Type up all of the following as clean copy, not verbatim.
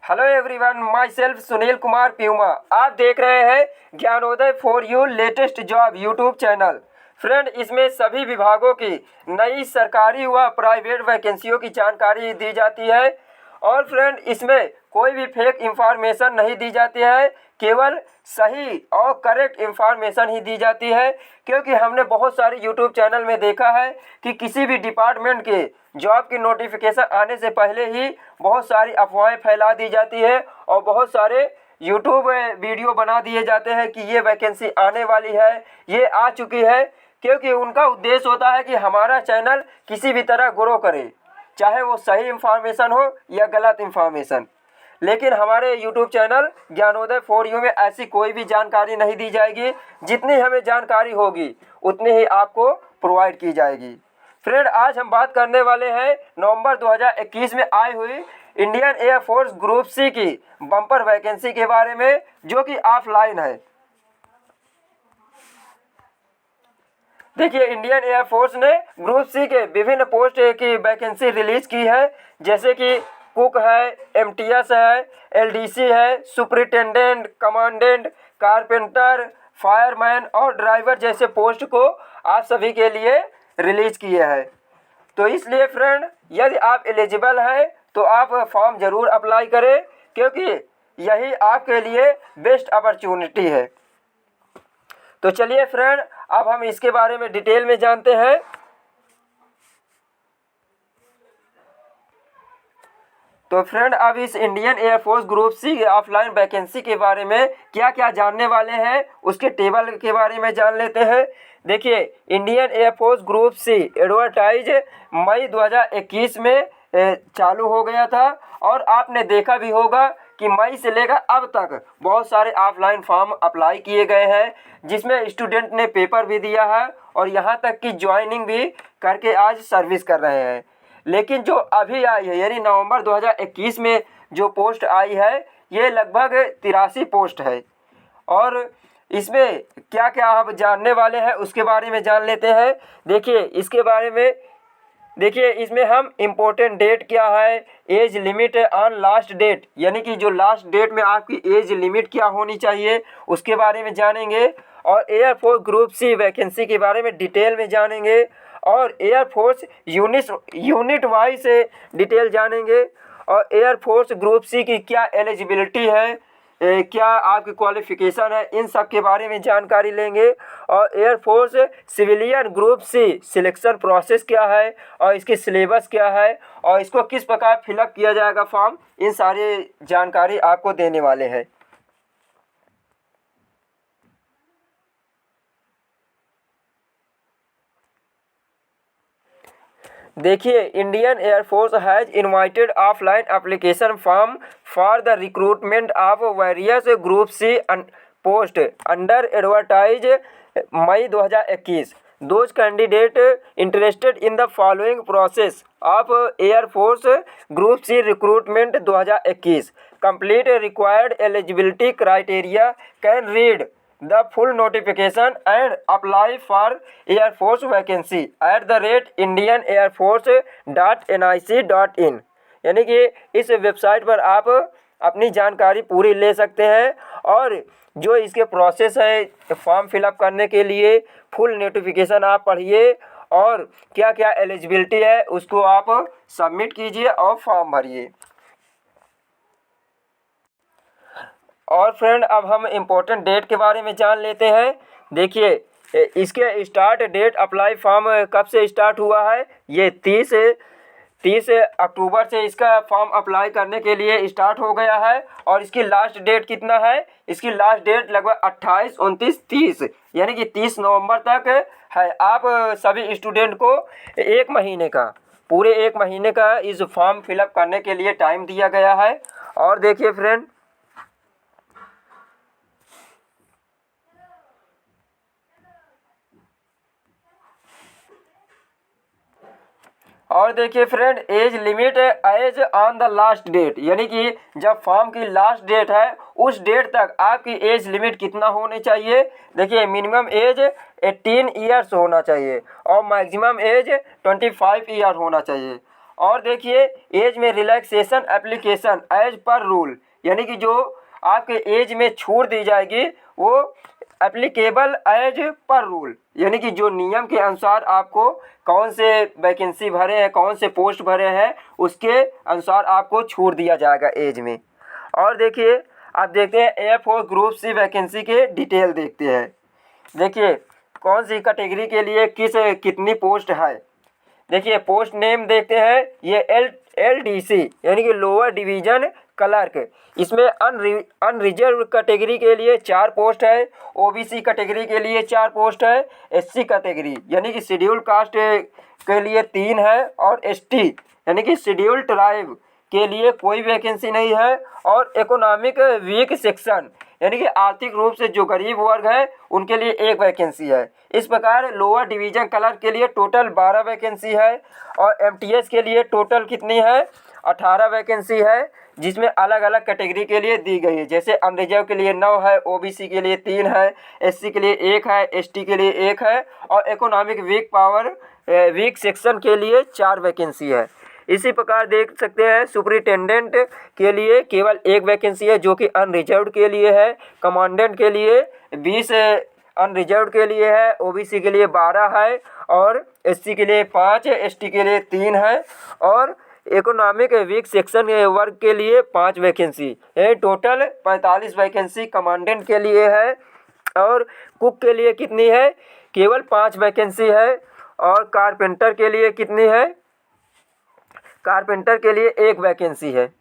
Hello everyone, myself Sunil Kumar प्यूमा। आप देख रहे हैं Gyanoday for you latest job YouTube channel. Friend, इसमें सभी विभागों की नई सरकारी व प्राइवेट वैकेंसियों की जानकारी दी जाती है। और फ्रेंड, इसमें कोई भी फेक इंफॉर्मेशन नहीं दी जाती है, केवल सही और करेक्ट इंफॉर्मेशन ही दी जाती है। क्योंकि हमने बहुत सारे यूट्यूब चैनल में देखा है कि किसी भी डिपार्टमेंट के जॉब की नोटिफिकेशन आने से पहले ही बहुत सारी अफवाहें फैला दी जाती है और बहुत सारे यूट्यूब वीडियो बना दिए जाते हैं कि ये वैकेंसी आने वाली है, ये आ चुकी है। क्योंकि उनका उद्देश्य होता है कि हमारा चैनल किसी भी तरह ग्रो करे, चाहे वो सही इंफॉर्मेशन हो या गलत इंफॉर्मेशन। लेकिन हमारे YouTube channel Gyanoday for you में ऐसी कोई भी जानकारी नहीं दी जाएगी। जितनी हमें जानकारी होगी उतनी ही आपको प्रोवाइड की जाएगी। फ्रेंड, आज हम बात करने वाले हैं नवंबर 2021 में आई हुई इंडियन एयरफोर्स ग्रुप सी की बम्पर वैकेंसी के बारे में, जो कि ऑफलाइन है। देखिए, इंडियन एयरफोर्स ने ग्रुप सी के विभिन्न पोस्ट की वैकेंसी रिलीज की है, जैसे कि कुक है, एमटीएस है, एलडीसी है, सुपरिटेंडेंट, कमांडेंट, कारपेंटर, फायरमैन और ड्राइवर जैसे पोस्ट को आप सभी के लिए रिलीज किए हैं। तो इसलिए फ्रेंड, यदि आप एलिजिबल हैं तो आप फॉर्म ज़रूर अप्लाई करें, क्योंकि यही आपके लिए बेस्ट अपॉर्चुनिटी है। तो चलिए फ्रेंड, अब हम इसके बारे में डिटेल में जानते हैं। तो फ्रेंड, अब इस Indian air force group C offline vacancy के बारे में क्या क्या जानने वाले हैं, उसके टेबल के बारे में जान लेते हैं। देखिए, Indian air force group C advertise मई 2021 में चालू हो गया था। और आपने देखा भी होगा कि मई से लेकर अब तक बहुत सारे ऑफलाइन फॉर्म अप्लाई किए गए हैं, जिसमें स्टूडेंट ने पेपर भी दिया है और यहाँ तक कि ज्वाइनिंग भी करके आज सर्विस कर रहे हैं। लेकिन जो अभी आई है, यानी नवंबर 2021 में जो पोस्ट आई है, ये लगभग 83 पोस्ट है। और इसमें क्या क्या आप जानने वाले हैं उसके बारे में जान लेते हैं। देखिए, इसके बारे में देखिए, इसमें हम इम्पोर्टेंट डेट क्या है, age limit on last date, यानी कि जो लास्ट डेट में आपकी एज लिमिट क्या होनी चाहिए उसके बारे में जानेंगे। और एयरफोर्स ग्रुप सी वैकेंसी के बारे में डिटेल में जानेंगे और एयरफोर्स यूनिट वाइज से डिटेल जानेंगे। और एयरफोर्स ग्रुप सी की क्या एलिजिबिलिटी है, क्या आपकी क्वालिफ़िकेशन है, इन सब के बारे में जानकारी लेंगे। और Air Force civilian group C selection process क्या है और इसकी सिलेबस क्या है और इसको किस प्रकार फिलअप किया जाएगा फॉर्म, इन सारी जानकारी आपको देने वाले हैं। देखिए, Indian Air Force has invited offline application form for the recruitment of various group C post under advertise May 2021। Those candidate interested in the following process of Air Force group C recruitment 2021 complete required eligibility criteria can read the full notification and apply for Air Force vacancy at the rate indianairforce.nic.in। यानी कि इस website पर आप अपनी जानकारी पूरी ले सकते हैं और जो इसके प्रोसेस है फॉर्म फिलअप करने के लिए, फुल नोटिफिकेशन आप पढ़िए और क्या क्या एलिजिबिलिटी है उसको आप सबमिट कीजिए और फॉर्म भरिए। और फ्रेंड, अब हम इम्पोर्टेंट डेट के बारे में जान लेते हैं। देखिए, इसके स्टार्ट डेट अप्लाई फॉर्म कब से स्टार्ट हुआ है, ये 30 अक्टूबर से इसका फॉर्म अप्लाई करने के लिए स्टार्ट हो गया है। और इसकी लास्ट डेट कितना है, इसकी लास्ट डेट लगभग 28, 29, 30, यानी कि 30 नवंबर तक है। आप सभी स्टूडेंट को पूरे एक महीने का इस फॉर्म फिलअप करने के लिए टाइम दिया गया है। और देखिए friend, age limit age on the last date, यानी कि जब फॉर्म की लास्ट डेट है उस डेट तक आपकी एज लिमिट कितना होनी चाहिए। देखिए, मिनिमम एज 18 ईयर्स होना चाहिए और मैक्सिमम एज 25 ईयर होना चाहिए। और देखिए एज में रिलैक्सेशन एप्लीकेशन एज पर रूल, यानी कि जो आपके एज में छूट दी जाएगी वो एप्लीकेबल एज पर रूल, यानी कि जो नियम के अनुसार आपको कौन से वैकेंसी भरे हैं, कौन से पोस्ट भरे हैं, उसके अनुसार आपको छूट दिया जाएगा एज में। और देखिए आप देखते हैं एयरफोर्स ग्रुप सी वैकेंसी के डिटेल देखते हैं। देखिए कौन सी कैटेगरी के लिए कितनी पोस्ट है। देखिए पोस्ट नेम देखते हैं, ये LDC यानी कि लोअर डिवीजन क्लर्क, इसमें अनरिजर्व कैटेगरी के लिए 4 पोस्ट है, OBC कैटेगरी के लिए 4 पोस्ट है, SC कैटेगरी यानी कि शेड्यूल कास्ट के लिए 3 है, और ST यानी कि शेड्यूल ट्राइब के लिए कोई वैकेंसी नहीं है, और इकोनॉमिक वीक सेक्शन यानी कि आर्थिक रूप से जो गरीब वर्ग है उनके लिए 1 वैकेंसी है। इस प्रकार लोअर डिवीजन क्लर्क के लिए टोटल 12 वैकेंसी है, और MTS के लिए टोटल कितनी है 18 वैकेंसी है, जिसमें अलग अलग कैटेगरी के लिए दी गई है। जैसे अनरिजर्व के लिए 9 है, OBC के लिए 3 है, SC के लिए 1 है, ST के लिए 1 है, और इकोनॉमिक वीक सेक्शन के लिए 4 वैकेंसी है। इसी प्रकार देख सकते हैं सुपरिटेंडेंट के लिए केवल 1 वैकेंसी है जो कि अनरिजर्व्ड के लिए है, कमांडेंट के लिए 20 अनरिजर्व्ड के लिए है, OBC के लिए 12 है, और SC के लिए 5 है, ST के लिए 3 है, और इकोनॉमिक वीक सेक्शन वर्ग के लिए 5 वैकेंसी है। टोटल 45 वैकेंसी कमांडेंट के लिए है, और कुक के लिए कितनी है केवल 5 वैकेंसी है, और कारपेंटर के लिए कितनी है, कारपेंटर के लिए 1 वैकेंसी है।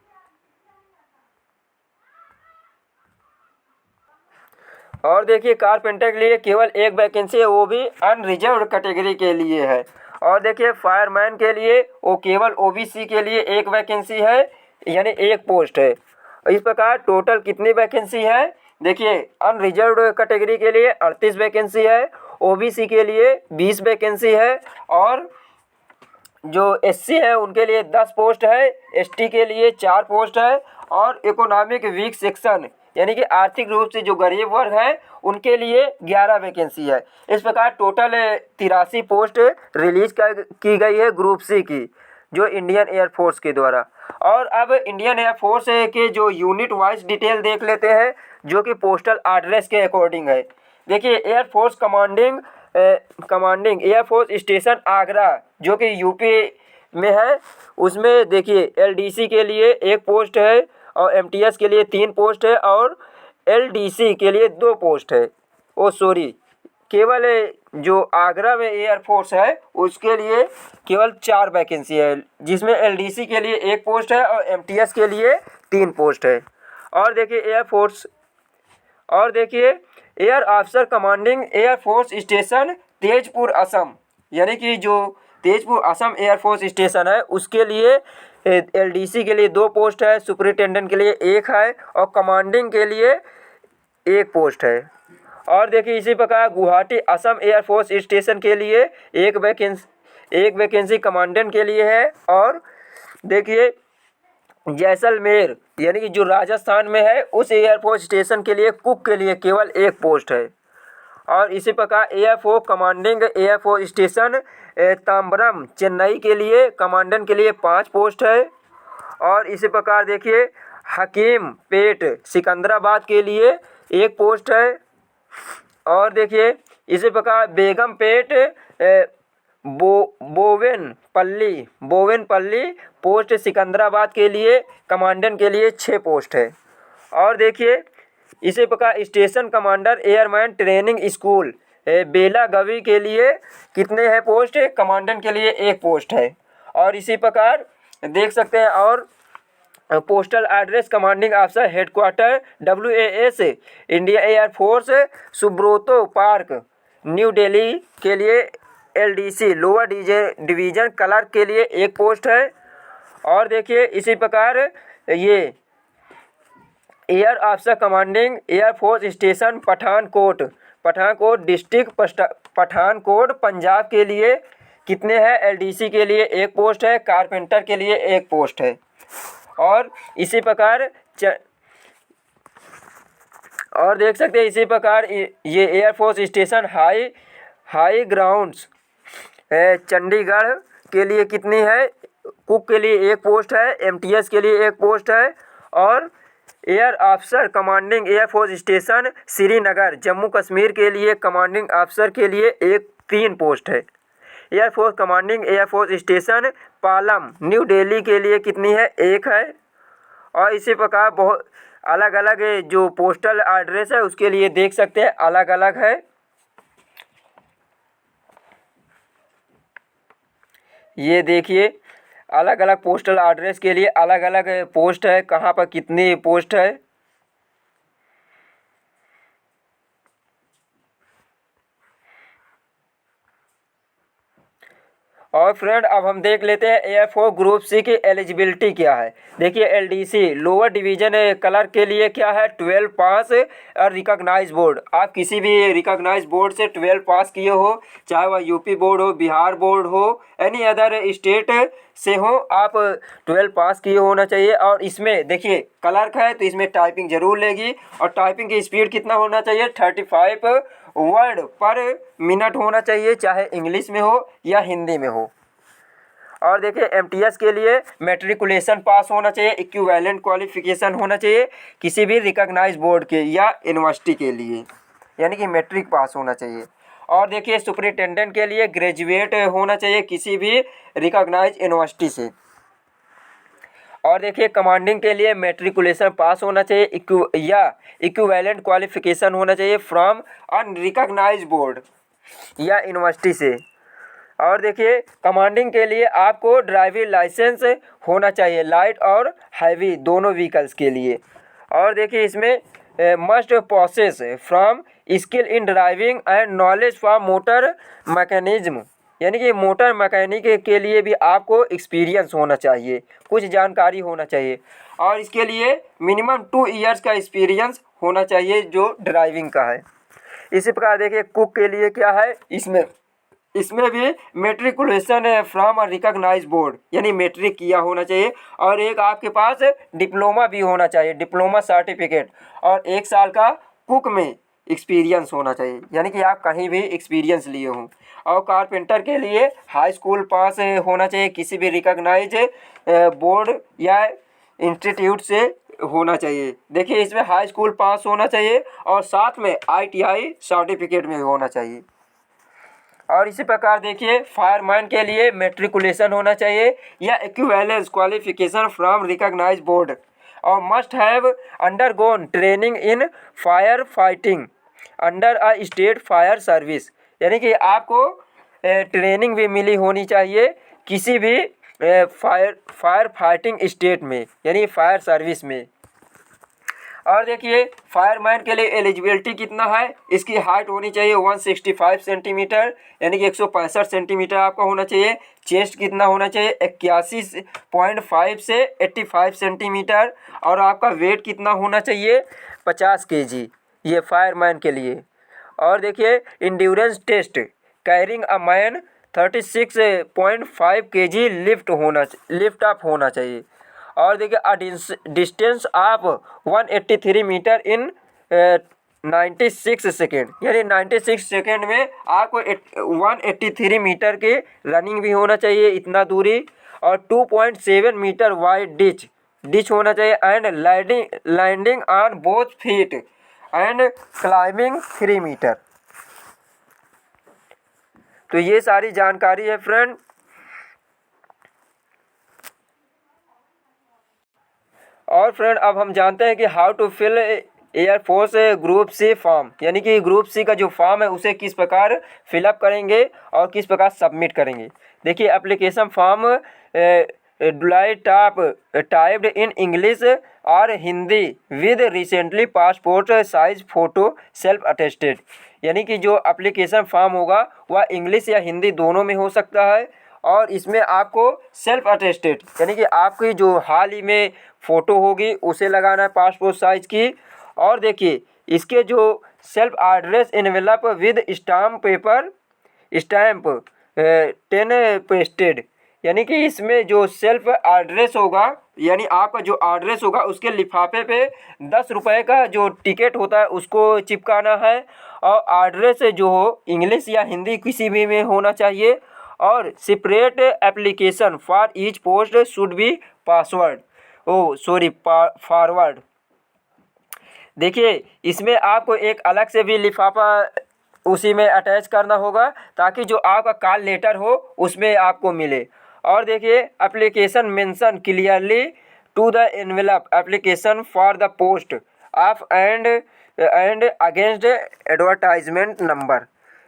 और देखिए कारपेंटर के लिए केवल 1 वैकेंसी है, वो भी अनरिजर्व्ड कैटेगरी के लिए है। और देखिए फायरमैन के लिए वो केवल OBC के लिए 1 वैकेंसी है, यानी 1 पोस्ट है। इस प्रकार टोटल कितनी वैकेंसी है, देखिए अनरिजर्व्ड कैटेगरी के लिए 38 वैकेंसी है, OBC के लिए 20 वैकेंसी है, और जो SC है उनके लिए 10 पोस्ट है, ST के लिए 4 पोस्ट है, और इकोनॉमिक वीक सेक्शन यानी कि आर्थिक रूप से जो गरीब वर्ग है उनके लिए 11 वैकेंसी है। इस प्रकार टोटल 83 पोस्ट रिलीज की गई है ग्रुप C की, जो इंडियन एयरफोर्स के द्वारा। और अब इंडियन एयरफोर्स के जो यूनिट वाइज डिटेल देख लेते हैं, जो कि पोस्टल एड्रेस के अकॉर्डिंग है। देखिए air force commanding air force station Agra जो कि यूपी में है, उसमें देखिए LDC के लिए 1 पोस्ट है, और MTS के लिए 3 पोस्ट है, और LDC के लिए 2 पोस्ट है। केवल जो आगरा में एयरफोर्स है उसके लिए केवल 4 वैकेंसी है, जिसमें LDC के लिए 1 पोस्ट है, और MTS के लिए 3 पोस्ट है। और देखिए air officer commanding air force station Tezpur Assam, यानी कि जो तेजपुर असम एयरफोर्स स्टेशन है उसके लिए LDC के लिए 2 पोस्ट है, सुपरिटेंडेंट के लिए 1 है, और कमांडिंग के लिए 1 पोस्ट है। और देखिए इसी प्रकार गुवाहाटी असम एयरफोर्स स्टेशन के लिए 1 वैकेंसी कमांडेंट के लिए है। और देखिए जैसलमेर यानी कि जो राजस्थान में है उस एयरफोर्स स्टेशन के लिए कुक के लिए केवल 1 पोस्ट है। और इसी प्रकार air force commanding air force station Tambaram Chennai के लिए कमांडेंट के लिए 5 पोस्ट है। और इसी प्रकार देखिए हकीम पेट सिकंदराबाद के लिए 1 पोस्ट है। और देखिए इसी प्रकार बेगम पेट बोवेनपल्ली पोस्ट सिकंदराबाद के लिए कमांडेंट के लिए 6 पोस्ट है। और देखिए इसी प्रकार station commander airman training school Belagavi के लिए कितने हैं पोस्ट, कमांडेंट के लिए 1 पोस्ट है। और इसी प्रकार देख सकते हैं और postal address commanding officer headquarter WAS India air force Subroto park new Delhi के लिए LDC लोअर डिवीजन क्लर्क के लिए 1 पोस्ट है। और देखिए इसी प्रकार ये air officer commanding air force station Pathankot district Pathankot Punjab के लिए कितने हैं, LDC के लिए 1 पोस्ट है, कारपेंटर के लिए 1 पोस्ट है। और इसी प्रकार और देख सकते हैं इसी प्रकार ये air force station high grounds Chandigarh के लिए कितनी है, कुक के लिए एक पोस्ट है, एमटीएस के लिए एक पोस्ट है और air officer commanding air force station Srinagar Jammu Kashmir के लिए कमांडिंग ऑफिसर के लिए एक 3 पोस्ट है। Air force commanding air force station Palam new Delhi के लिए कितनी है, 1 है। और इसी प्रकार बहुत अलग अलग जो पोस्टल एड्रेस है उसके लिए देख सकते हैं अलग अलग है। ये देखिए अलग अलग पोस्टल एड्रेस के लिए अलग अलग पोस्ट है, कहाँ पर कितनी पोस्ट है। और फ्रेंड अब हम देख लेते हैं एयरफोर्स ग्रुप सी की एलिजिबिलिटी क्या है। देखिए एलडीसी लोअर डिवीजन कलर के लिए क्या है, 12 पास और रिकॉग्नाइज बोर्ड। आप किसी भी रिकॉग्नाइज बोर्ड से 12 पास किए हो, चाहे वह यूपी बोर्ड हो, बिहार बोर्ड हो, एनी अदर स्टेट से हो, आप 12 पास किए होना चाहिए। और इसमें देखिए क्लर्क है तो इसमें टाइपिंग जरूर लेगी और टाइपिंग की स्पीड कितना होना चाहिए, 35 वर्ड पर मिनट होना चाहिए, चाहे इंग्लिश में हो या हिंदी में हो। और देखिए एमटीएस के लिए मैट्रिकुलेशन पास होना चाहिए, इक्विवेलेंट क्वालिफिकेशन होना चाहिए किसी भी रिकॉग्नाइज बोर्ड के या यूनिवर्सिटी के लिए, यानी कि मैट्रिक पास होना चाहिए। और देखिए सुपरिटेंडेंट के लिए ग्रेजुएट होना चाहिए किसी भी रिकॉग्नाइज यूनिवर्सिटी से। और देखिए कमांडिंग के लिए मैट्रिकुलेशन पास होना चाहिए इक्विवेलेंट क्वालिफिकेशन होना चाहिए फ्रॉम अनरिकॉग्नाइज बोर्ड या यूनिवर्सिटी से। और देखिए कमांडिंग के लिए आपको ड्राइविंग लाइसेंस होना चाहिए लाइट और हैवी दोनों व्हीकल्स के लिए। और देखिए इसमें must possess from skill in driving and knowledge for motor mechanism, यानी कि मोटर मैकेनिक के लिए भी आपको एक्सपीरियंस होना चाहिए, कुछ जानकारी होना चाहिए। और इसके लिए मिनिमम 2 ईयर्स का एक्सपीरियंस होना चाहिए जो ड्राइविंग का है। इसी प्रकार देखिए कुक के लिए क्या है, इसमें भी मैट्रिकुलेशन फ्रॉम रिकॉग्नाइज बोर्ड यानी मैट्रिक किया होना चाहिए और एक आपके पास डिप्लोमा भी होना चाहिए, डिप्लोमा सर्टिफिकेट, और 1 साल का कुक में एक्सपीरियंस होना चाहिए, यानी कि आप कहीं भी एक्सपीरियंस लिए हों। और कारपेंटर के लिए हाई स्कूल पास होना चाहिए किसी भी रिकॉग्नाइज बोर्ड या इंस्टीट्यूट से होना चाहिए। देखिए इसमें हाई स्कूल पास होना चाहिए और साथ में आईटीआई सर्टिफिकेट में होना चाहिए। और इसी प्रकार देखिए फायरमैन के लिए मैट्रिकुलेशन होना चाहिए या equivalence qualification from recognize board और must have undergone training in fire fighting under a state fire service, यानी कि आपको ट्रेनिंग भी मिली होनी चाहिए किसी भी फायर फाइटिंग स्टेट में, यानी फायर सर्विस में। और देखिए फायरमैन के लिए एलिजिबिलिटी कितना है, इसकी हाइट होनी चाहिए 165 सेंटीमीटर, यानी कि 165 सेंटीमीटर आपका होना चाहिए। चेस्ट कितना होना चाहिए, 81.5 से 85 सेंटीमीटर, और आपका वेट कितना होना चाहिए, 50 केजी, ये फायरमैन के लिए। और देखिए endurance test carrying a man 36.5 KG lift up होना चाहिए। और देखिए distance of 183 metre in 96 second, यानी 96 सेकेंड में आपको 183 मीटर के रनिंग भी होना चाहिए इतना दूरी, और 2.7 मीटर वाइड डिच होना चाहिए, and landing on both feet and climbing 3 metre. तो ये सारी जानकारी है फ्रेंड। और फ्रेंड अब हम जानते हैं कि how to fill Air Force group C form, यानी कि ग्रुप सी का जो फॉर्म है उसे किस प्रकार फिलअप करेंगे और किस प्रकार सबमिट करेंगे। देखिए application form typed in English और Hindi with recently passport size photo self attested, यानी कि जो एप्लीकेशन फॉर्म होगा वह इंग्लिश या हिंदी दोनों में हो सकता है, और इसमें आपको सेल्फ अटेस्टेड यानी कि आपकी जो हाल ही में फ़ोटो होगी उसे लगाना है पासपोर्ट साइज़ की। और देखिए इसके जो self address envelope with stamp 10 pasted, यानी कि इसमें जो सेल्फ एड्रेस होगा यानी आपका जो एड्रेस होगा उसके लिफाफे पे 10 रुपये का जो टिकट होता है उसको चिपकाना है, और एड्रेस जो हो इंग्लिश या हिंदी किसी भी में होना चाहिए, और separate application for each post should be password forward. देखिए इसमें आपको एक अलग से भी लिफाफा उसी में अटैच करना होगा ताकि जो आपका कॉल लेटर हो उसमें आपको मिले। और देखिए application mention clearly to the envelope application for the post of and against advertisement number,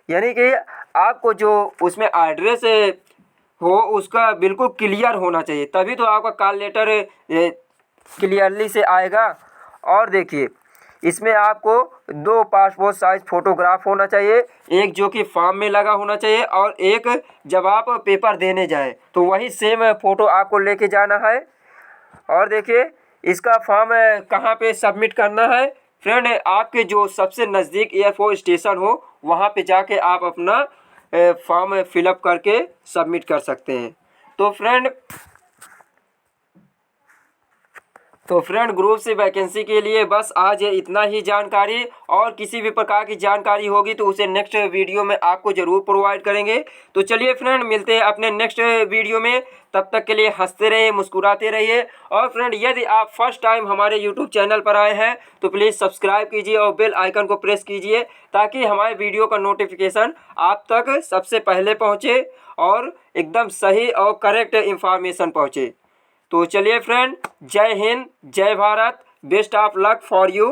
यानी कि आपको जो उसमें एड्रेस हो उसका बिल्कुल क्लियर होना चाहिए, तभी तो आपका कॉल लेटर क्लियरली से आएगा। और देखिए इसमें आपको 2 पासपोर्ट साइज फ़ोटोग्राफ होना चाहिए, एक जो कि फॉर्म में लगा होना चाहिए और एक जब आप पेपर देने जाए तो वही सेम फ़ोटो आपको लेके जाना है। और देखिए इसका फॉर्म कहाँ पे सबमिट करना है फ्रेंड, आपके जो सबसे नज़दीक एयरपोर्ट स्टेशन हो वहाँ पे जाके आप अपना फॉर्म फिलअप करके सबमिट कर सकते हैं। तो फ्रेंड ग्रुप सी वैकेंसी के लिए बस आज इतना ही जानकारी, और किसी भी प्रकार की जानकारी होगी तो उसे नेक्स्ट वीडियो में आपको ज़रूर प्रोवाइड करेंगे। तो चलिए फ्रेंड मिलते हैं अपने नेक्स्ट वीडियो में, तब तक के लिए हंसते रहिए मुस्कुराते रहिए। और फ्रेंड यदि आप फर्स्ट टाइम हमारे यूट्यूब चैनल पर आए हैं तो प्लीज़ सब्सक्राइब कीजिए और बेल आइकन को प्रेस कीजिए ताकि हमारे वीडियो का नोटिफिकेशन आप तक सबसे पहले पहुँचे और एकदम सही और करेक्ट इंफॉर्मेशन पहुँचे। तो चलिए फ्रेंड, जय हिंद, जय Bharat, best of luck for you.